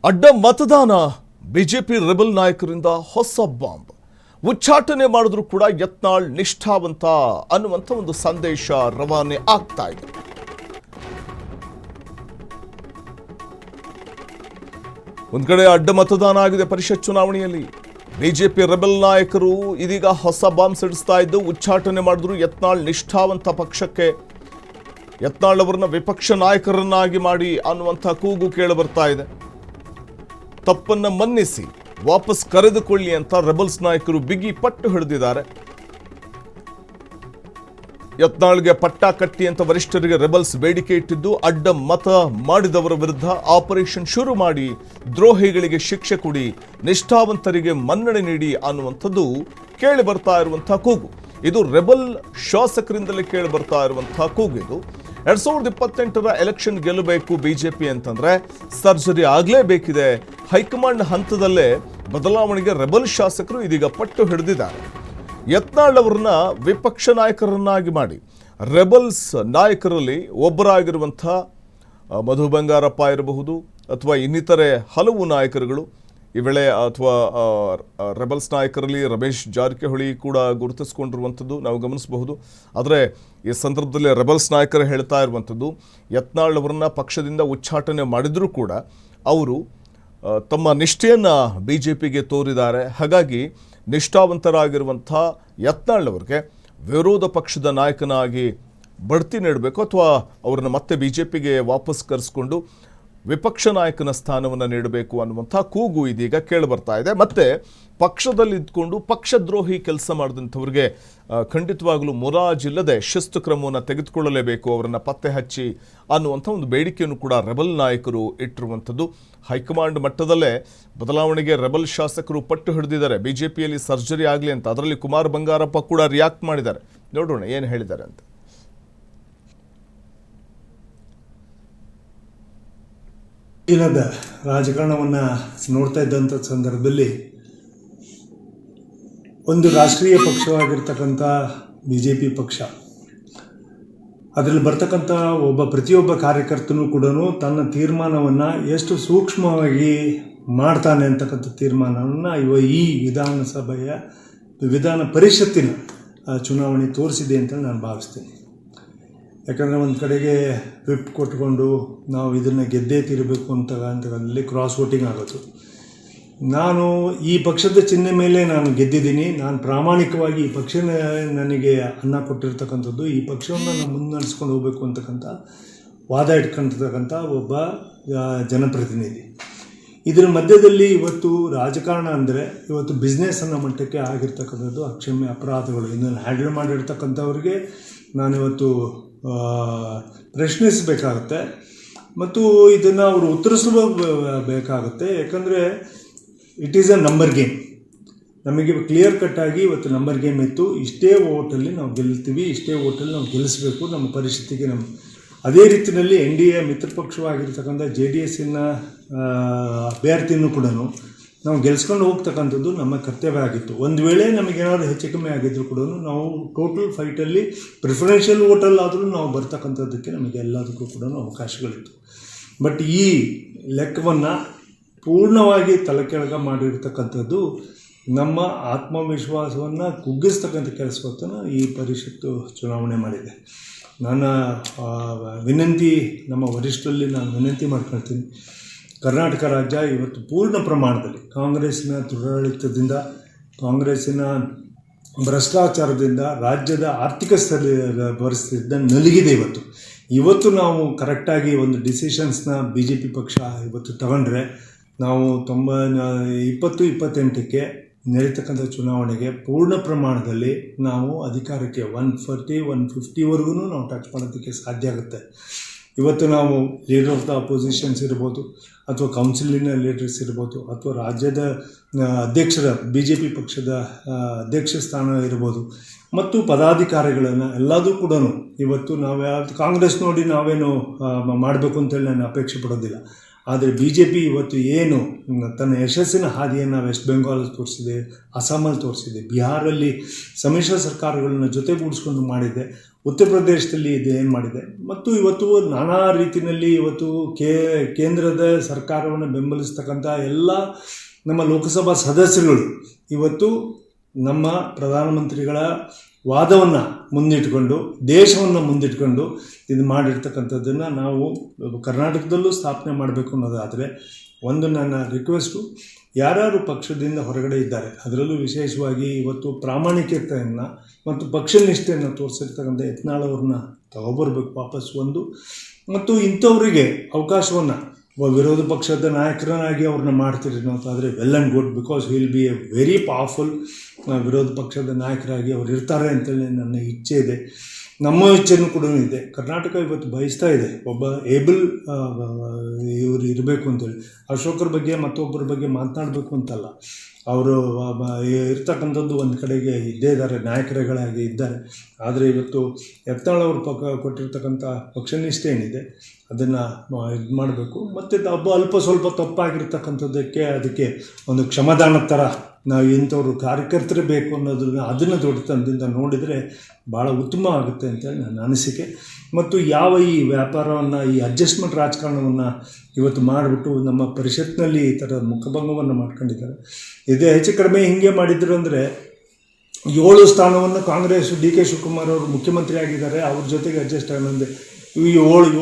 ಅಡ್ಡ ಮತದಾನ BJP rebel ನಾಯಕರಿಂದ ಹೊಸ ಬಾಂಬ್ ಉಚ್ಚಾಟನೆ ಮಾಡಿದ್ರು ಕೂಡ ಯತ್ನಾಳ್ ನಿಷ್ಠಾವಂತ ಅನ್ನುವಂಥ ಒಂದು ಸಂದೇಶ ರವಾನೆ ಆಗ್ತಾ ಇದೆ. ಒಂದ್ ಕಡೆ ಅಡ್ಡ ಮತದಾನ ಆಗಿದೆ ಪರಿಷತ್ ಚುನಾವಣೆಯಲ್ಲಿ. ಬಿಜೆಪಿ ರೆಬಲ್ ನಾಯಕರು ಇದೀಗ ಹೊಸ ಬಾಂಬ್ ಸಿಡಿಸ್ತಾ ಇದ್ದು ಉಚ್ಚಾಟನೆ ಮಾಡಿದ್ರು ಯತ್ನಾಳ್ ನಿಷ್ಠಾವಂತ ಪಕ್ಷಕ್ಕೆ ಯತ್ನಾಳ್ ಅವರನ್ನ ವಿಪಕ್ಷ ನಾಯಕರನ್ನಾಗಿ ಮಾಡಿ ಅನ್ನುವಂಥ ಕೂಗು ಕೇಳಿ ಬರ್ತಾ ಇದೆ. ತಪ್ಪನ್ನ ಮನ್ನಿಸಿ ವಾಪಸ್ ಕರೆದುಕೊಳ್ಳಿ ಅಂತ ರೆಬಲ್ಸ್ ನಾಯಕರು ಬಿಗಿ ಪಟ್ಟು ಹಿಡಿದಿದ್ದಾರೆ. ಯತ್ನಾಳ್ಗೆ ಪಟ್ಟ ಕಟ್ಟಿ ಅಂತ ವರಿಷ್ಠರಿಗೆ ರೆಬಲ್ಸ್ ಬೇಡಿಕೆ ಇಟ್ಟಿದ್ದು ಅಡ್ಡ ಮತ ಮಾಡಿದವರ ವಿರುದ್ಧ ಆಪರೇಷನ್ ಶುರು ಮಾಡಿ ದ್ರೋಹಿಗಳಿಗೆ ಶಿಕ್ಷೆ ಕೊಡಿ, ನಿಷ್ಠಾವಂತರಿಗೆ ಮನ್ನಣೆ ನೀಡಿ ಅನ್ನುವಂಥದ್ದು ಕೇಳಿ ಬರ್ತಾ ಇರುವಂತಹ ಕೂಗು. ಇದು ರೆಬಲ್ ಶಾಸಕರಿಂದಲೇ ಕೇಳಿ ಬರ್ತಾ ಇರುವಂತಹ ಕೂಗು. ಇದು 2028ರ ಎಲೆಕ್ಷನ್ ಗೆಲ್ಲಬೇಕು ಬಿಜೆಪಿ ಅಂತಂದ್ರೆ ಸರ್ಜರಿ ಆಗಲೇಬೇಕಿದೆ. ಹೈಕಮಾಂಡ್ ಹಂತದಲ್ಲೇ ಬದಲಾವಣೆಗೆ ರೆಬಲ್ ಶಾಸಕರು ಇದೀಗ ಪಟ್ಟು ಹಿಡಿದಿದ್ದಾರೆ. ಯತ್ನಾಳ್ ಅವರನ್ನ ವಿಪಕ್ಷ ನಾಯಕರನ್ನಾಗಿ ಮಾಡಿ ರೆಬಲ್ಸ್ ನಾಯಕರಲ್ಲಿ ಒಬ್ಬರಾಗಿರುವಂಥ ಮಧು ಬಂಗಾರಪ್ಪ ಇರಬಹುದು ಅಥವಾ ಇನ್ನಿತರೆ ಹಲವು ನಾಯಕರುಗಳು ಈ ವೇಳೆ ಅಥವಾ ರೆಬಲ್ಸ್ ನಾಯಕರಲ್ಲಿ ರಮೇಶ್ ಜಾರಕಿಹೊಳಿ ಕೂಡ ಗುರುತಿಸಿಕೊಂಡಿರುವಂಥದ್ದು ನಾವು ಗಮನಿಸಬಹುದು. ಆದರೆ ಈ ಸಂದರ್ಭದಲ್ಲಿ ರೆಬಲ್ಸ್ ನಾಯಕರು ಹೇಳ್ತಾ ಇರುವಂಥದ್ದು ಯತ್ನಾಳ್ ಅವರನ್ನ ಪಕ್ಷದಿಂದ ಉಚ್ಚಾಟನೆ ಮಾಡಿದರೂ ಕೂಡ ಅವರು ತಮ್ಮ ನಿಷ್ಠೆಯನ್ನು ಬಿಜೆಪಿಗೆ ತೋರಿದ್ದಾರೆ. ಹಾಗಾಗಿ ನಿಷ್ಠಾವಂತರಾಗಿರುವಂಥ ಯತ್ನಾಳ್ ಅವರಿಗೆ ವಿರೋಧ ಪಕ್ಷದ ನಾಯಕನಾಗಿ ಬಡ್ತಿ ನೀಡಬೇಕು ಅಥವಾ ಅವರನ್ನು ಮತ್ತೆ ಬಿಜೆಪಿಗೆ ವಾಪಸ್ ಕರೆಸಿಕೊಂಡು ವಿಪಕ್ಷ ನಾಯಕನ ಸ್ಥಾನವನ್ನು ನೀಡಬೇಕು ಅನ್ನುವಂಥ ಕೂಗು ಇದೀಗ ಕೇಳಿಬರ್ತಾ ಇದೆ. ಮತ್ತೆ ಪಕ್ಷದಲ್ಲಿ ಇದ್ಕೊಂಡು ಪಕ್ಷದ್ರೋಹಿ ಕೆಲಸ ಮಾಡಿದಂಥವ್ರಿಗೆ ಖಂಡಿತವಾಗಲೂ ಮುರಾಜಿಲ್ಲದೆ ಶಿಸ್ತು ಕ್ರಮವನ್ನು ತೆಗೆದುಕೊಳ್ಳಲೇಬೇಕು, ಅವರನ್ನು ಪತ್ತೆ ಹಚ್ಚಿ ಅನ್ನುವಂಥ ಒಂದು ಬೇಡಿಕೆಯನ್ನು ಕೂಡ ರೆಬಲ್ ನಾಯಕರು ಇಟ್ಟಿರುವಂಥದ್ದು. ಹೈಕಮಾಂಡ್ ಮಟ್ಟದಲ್ಲೇ ಬದಲಾವಣೆಗೆ ರೆಬಲ್ ಶಾಸಕರು ಪಟ್ಟು ಹಿಡಿದಿದ್ದಾರೆ. ಬಿಜೆಪಿಯಲ್ಲಿ ಸರ್ಜರಿ ಆಗಲಿ ಅಂತ. ಅದರಲ್ಲಿ ಕುಮಾರ್ ಬಂಗಾರಪ್ಪ ಕೂಡ ರಿಯಾಕ್ಟ್ ಮಾಡಿದ್ದಾರೆ. ನೋಡೋಣ ಏನು ಹೇಳಿದ್ದಾರೆ ಅಂತ. ದಿನದ ರಾಜಕಾರಣವನ್ನು ನೋಡ್ತಾ ಇದ್ದಂಥ ಸಂದರ್ಭದಲ್ಲಿ ಒಂದು ರಾಷ್ಟ್ರೀಯ ಪಕ್ಷವಾಗಿರ್ತಕ್ಕಂಥ BJP ಪಕ್ಷ, ಅದರಲ್ಲಿ ಬರ್ತಕ್ಕಂಥ ಪ್ರತಿಯೊಬ್ಬ ಕಾರ್ಯಕರ್ತನೂ ಕೂಡ ತನ್ನ ತೀರ್ಮಾನವನ್ನು ಎಷ್ಟು ಸೂಕ್ಷ್ಮವಾಗಿ ಮಾಡ್ತಾನೆ ಅಂತಕ್ಕಂಥ ತೀರ್ಮಾನವನ್ನು ಈ ವಿಧಾನಸಭೆಯ ವಿಧಾನ ಪರಿಷತ್ತಿನ ಚುನಾವಣೆ ತೋರಿಸಿದೆ ಅಂತ ನಾನು ಭಾವಿಸ್ತೇನೆ. ಯಾಕಂದರೆ ಒಂದು ಕಡೆಗೆ ವಿಪ್ ಕೊಟ್ಕೊಂಡು ನಾವು ಇದನ್ನು ಗೆದ್ದೇ ತೀರಬೇಕು ಅಂತಕ್ಕಂಥದ್ರಲ್ಲಿ ಕ್ರಾಸ್ ವೋಟಿಂಗ್ ಆಗೋದು. ನಾನು ಈ ಪಕ್ಷದ ಚಿಹ್ನೆ ಮೇಲೆ ನಾನು ಗೆದ್ದಿದ್ದೀನಿ, ನಾನು ಪ್ರಾಮಾಣಿಕವಾಗಿ ಈ ಪಕ್ಷ ನನಗೆ ಅನ್ನ ಕೊಟ್ಟಿರ್ತಕ್ಕಂಥದ್ದು, ಈ ಪಕ್ಷವನ್ನು ನಾನು ಮುನ್ನಡೆಸ್ಕೊಂಡು ಹೋಗಬೇಕು ಅಂತಕ್ಕಂಥ ವಾದ ಇಟ್ಕೊಂಡಿರ್ತಕ್ಕಂಥ ಒಬ್ಬ ಜನಪ್ರತಿನಿಧಿ. ಇದರ ಮಧ್ಯದಲ್ಲಿ ಇವತ್ತು ರಾಜಕಾರಣ ಅಂದರೆ ಇವತ್ತು ಬಿಸ್ನೆಸ್ ಅನ್ನೋ ಮಟ್ಟಕ್ಕೆ ಆಗಿರ್ತಕ್ಕಂಥದ್ದು ಅಕ್ಷಮ್ಯ ಅಪರಾಧಗಳು. ಇದನ್ನು ಹ್ಯಾಂಡಲ್ ಮಾಡಿರ್ತಕ್ಕಂಥವ್ರಿಗೆ ನಾನಿವತ್ತು ಪ್ರಶ್ನಿಸಬೇಕಾಗತ್ತೆ ಮತ್ತು ಇದನ್ನು ಅವರು ಉತ್ತರಿಸಬೇಕಾಗುತ್ತೆ. ಯಾಕಂದರೆ it is a number game. ನಮಗೆ ಕ್ಲಿಯರ್ ಕಟ್ಟಾಗಿ ಇವತ್ತು ನಂಬರ್ ಗೇಮ್ ಇತ್ತು. ಇಷ್ಟೇ ಓಟಲ್ಲಿ ನಾವು ಗೆಲ್ತೀವಿ, ಇಷ್ಟೇ ಓಟಲ್ಲಿ ನಾವು ಗೆಲ್ಲಿಸಬೇಕು ನಮ್ಮ ಪರಿಸ್ಥಿತಿಗೆ. ಅದೇ ರೀತಿಯಲ್ಲಿ NDA ಮಿತ್ರಪಕ್ಷವಾಗಿರ್ತಕ್ಕಂಥ JDSನ ಅಭ್ಯರ್ಥಿನೂ ಕೂಡ ನಾವು ಗೆಲ್ಸ್ಕೊಂಡು ಹೋಗ್ತಕ್ಕಂಥದ್ದು ನಮ್ಮ ಕರ್ತವ್ಯ ಆಗಿತ್ತು. ಒಂದು ವೇಳೆ ನಮಗೇನಾದರೂ ಹೆಚ್ಚು ಕಮ್ಮಿ ಆಗಿದ್ದರೂ ಕೂಡ ನಾವು ಟೋಟಲ್ ಫೈಟಲ್ಲಿ ಪ್ರಿಫರೆನ್ಷಿಯಲ್ ವೋಟಲ್ಲಾದರೂ ನಾವು ಬರ್ತಕ್ಕಂಥದ್ದಕ್ಕೆ ನಮಗೆ ಎಲ್ಲದಕ್ಕೂ ಕೂಡ ಅವಕಾಶಗಳಿತ್ತು. ಬಟ್ ಈ ಲೆಕ್ಕವನ್ನು ಪೂರ್ಣವಾಗಿ ತಲೆಕೆಳಗ ಮಾಡಿರ್ತಕ್ಕಂಥದ್ದು ನಮ್ಮ ಆತ್ಮವಿಶ್ವಾಸವನ್ನು ಕುಗ್ಗಿಸ್ತಕ್ಕಂಥ ಕೆಲಸವನ್ನು ಈ ಪರಿಷತ್ತು ಚುನಾವಣೆ ಮಾಡಿದೆ. ನನ್ನ ವಿನಂತಿ, ನಮ್ಮ ವರಿಷ್ಠರಲ್ಲಿ ನಾನು ವಿನಂತಿ ಮಾಡ್ಕೊಳ್ತೀನಿ, ಕರ್ನಾಟಕ ರಾಜ್ಯ ಇವತ್ತು ಪೂರ್ಣ ಪ್ರಮಾಣದಲ್ಲಿ ಕಾಂಗ್ರೆಸ್ಸಿನ ದುರಾಡಳಿತದಿಂದ, ಕಾಂಗ್ರೆಸ್ಸಿನ ಭ್ರಷ್ಟಾಚಾರದಿಂದ ರಾಜ್ಯದ ಆರ್ಥಿಕ ಪರಿಸ್ಥಿತಿಯಿಂದ ನಲುಗಿದೆ. ಇವತ್ತು ನಾವು ಕರೆಕ್ಟಾಗಿ ಒಂದು ಡಿಸಿಷನ್ಸ್ನ BJP ಪಕ್ಷ ಇವತ್ತು ತಗೊಂಡ್ರೆ ನಾವು 2028ಕ್ಕೆ ನಡೀತಕ್ಕಂಥ ಚುನಾವಣೆಗೆ ಪೂರ್ಣ ಪ್ರಮಾಣದಲ್ಲಿ ನಾವು ಅಧಿಕಾರಕ್ಕೆ 140-150ವರೆಗೂ ನಾವು ಟಚ್ ಮಾಡೋದಕ್ಕೆ ಸಾಧ್ಯ ಆಗುತ್ತೆ. ಇವತ್ತು ನಾವು ಲೀಡರ್ ಆಫ್ ದ ಅಪೋಸಿಷನ್ಸ್ ಇರ್ಬೋದು ಅಥವಾ ಕೌನ್ಸಿಲಿನ ಲೀಡರ್ಸ್ ಇರ್ಬೋದು ಅಥವಾ ರಾಜ್ಯದ ಅಧ್ಯಕ್ಷರ BJP ಪಕ್ಷದ ಅಧ್ಯಕ್ಷ ಸ್ಥಾನ ಇರ್ಬೋದು ಮತ್ತು ಪದಾಧಿಕಾರಿಗಳನ್ನು ಎಲ್ಲದೂ ಕೂಡ ಇವತ್ತು ನಾವು ಕಾಂಗ್ರೆಸ್ ನೋಡಿ ನಾವೇನು ಮಾಡಬೇಕು ಅಂತೇಳಿ ನಾನು ಅಪೇಕ್ಷೆ ಪಡೋದಿಲ್ಲ. ಆದರೆ BJP ಇವತ್ತು ಏನು ತನ್ನ ಯಶಸ್ಸಿನ ಹಾದಿಯನ್ನು ವೆಸ್ಟ್ ಬೆಂಗಾಲಲ್ಲಿ ತೋರಿಸಿದೆ, ಅಸ್ಸಾಮಲ್ಲಿ ತೋರಿಸಿದೆ, ಬಿಹಾರಲ್ಲಿ ಸಮ್ಮಿಶ್ರ ಸರ್ಕಾರಗಳನ್ನ ಜೊತೆಗೂಡಿಸ್ಕೊಂಡು ಮಾಡಿದೆ. ಉತ್ತರ ಪ್ರದೇಶದಲ್ಲಿ ಇದು ಏನು ಮಾಡಿದೆ ಮತ್ತು ಇವತ್ತು ನಾನಾ ರೀತಿಯಲ್ಲಿ ಇವತ್ತು ಕೇಂದ್ರದ ಸರ್ಕಾರವನ್ನು ಬೆಂಬಲಿಸ್ತಕ್ಕಂಥ ಎಲ್ಲ ನಮ್ಮ ಲೋಕಸಭಾ ಸದಸ್ಯರುಗಳು ಇವತ್ತು ನಮ್ಮ ಪ್ರಧಾನಮಂತ್ರಿಗಳ ವಾದವನ್ನು ಮುಂದಿಟ್ಕೊಂಡು ದೇಶವನ್ನು ಮುಂದಿಟ್ಕೊಂಡು ಇದು ಮಾಡಿರ್ತಕ್ಕಂಥದ್ದನ್ನು ನಾವು ಕರ್ನಾಟಕದಲ್ಲೂ ಸ್ಥಾಪನೆ ಮಾಡಬೇಕು ಅನ್ನೋದಾದರೆ ಒಂದು ನನ್ನ ರಿಕ್ವೆಸ್ಟು, ಯಾರ್ಯಾರು ಪಕ್ಷದಿಂದ ಹೊರಗಡೆ ಇದ್ದಾರೆ ಅದರಲ್ಲೂ ವಿಶೇಷವಾಗಿ ಇವತ್ತು ಪ್ರಾಮಾಣಿಕತೆಯನ್ನು ಮತ್ತು ಪಕ್ಷನಿಷ್ಠೆಯನ್ನು ತೋರಿಸಿರ್ತಕ್ಕಂಥ ಯತ್ನಾಳ್ ಅವ್ರನ್ನ ತಗೊಬರ್ಬೇಕು ವಾಪಸ್ ಒಂದು, ಮತ್ತು ಇಂಥವರಿಗೆ ಅವಕಾಶವನ್ನು ವಿರೋಧ ಪಕ್ಷದ ನಾಯಕರನ್ನಾಗಿ ಅವ್ರನ್ನ ಮಾಡ್ತೀರಿ ಅನ್ನೋದಾದರೆ well and good, because will be A very powerful ವಿರೋಧ ಪಕ್ಷದ ನಾಯಕರಾಗಿ ಅವ್ರು ಇರ್ತಾರೆ ಅಂತೇಳಿ ನನ್ನ ಇಚ್ಛೆ ಇದೆ, ನಮ್ಮ ಇಚ್ಛೆನೂ ಕೂಡ ಇದೆ. ಕರ್ನಾಟಕ ಇವತ್ತು ಬಯಸ್ತಾ ಇದೆ ಒಬ್ಬ ಏಬಲ್ ಇವರು ಇರಬೇಕು ಅಂತೇಳಿ. ಅಶೋಕರ ಬಗ್ಗೆ ಮತ್ತೊಬ್ಬರ ಬಗ್ಗೆ ಮಾತನಾಡಬೇಕು ಅಂತಲ್ಲ, ಅವರು ಇರ್ತಕ್ಕಂಥದ್ದು ಒಂದು ಕಡೆಗೆ ಇದ್ದೇ ಇದ್ದಾರೆ, ನಾಯಕರುಗಳಾಗಿ ಇದ್ದಾರೆ. ಆದರೆ ಇವತ್ತು ಯತ್ನಾಳ್ ಅವರು ಕೊಟ್ಟಿರ್ತಕ್ಕಂಥ ಪಕ್ಷನಿಷ್ಠೆ ಏನಿದೆ ಅದನ್ನು ಇದು ಮಾಡಬೇಕು. ಮತ್ತು ಅಲ್ಪ ಸ್ವಲ್ಪ ತಪ್ಪಾಗಿರ್ತಕ್ಕಂಥದ್ದಕ್ಕೆ ಅದಕ್ಕೆ ಒಂದು ಕ್ಷಮಾದಾನ ಥರ ನಾವು ಇಂಥವ್ರು ಕಾರ್ಯಕರ್ತರೇ ಬೇಕು ಅದನ್ನು ದೊಡ್ಡತನದಿಂದ ನೋಡಿದರೆ ಭಾಳ ಉತ್ತಮ ಆಗುತ್ತೆ ಅಂತೇಳಿ ನನ್ನ ಅನಿಸಿಕೆ. ಮತ್ತು ಈ ವ್ಯಾಪಾರವನ್ನು ಈ ಅಡ್ಜಸ್ಟ್ಮೆಂಟ್ ರಾಜಕಾರಣವನ್ನು ಇವತ್ತು ಮಾಡಿಬಿಟ್ಟು ನಮ್ಮ ಪರಿಷತ್ನಲ್ಲಿ ಈ ಥರ ಮುಖಭಂಗವನ್ನು ಮಾಡ್ಕೊಂಡಿದ್ದಾರೆ. ಇದೇ ಹೆಚ್ಚು ಕಡಿಮೆ ಹಿಂಗೆ ಮಾಡಿದ್ರು ಅಂದರೆ 7 ಸ್ಥಾನವನ್ನು ಕಾಂಗ್ರೆಸ್ ಡಿ ಕೆ ಶಿವಕುಮಾರ್ ಅವರು ಮುಖ್ಯಮಂತ್ರಿ ಆಗಿದ್ದಾರೆ, ಅವ್ರ ಜೊತೆಗೆ ಅಡ್ಜಸ್ಟ್ ಆಗೋದು ಈ 7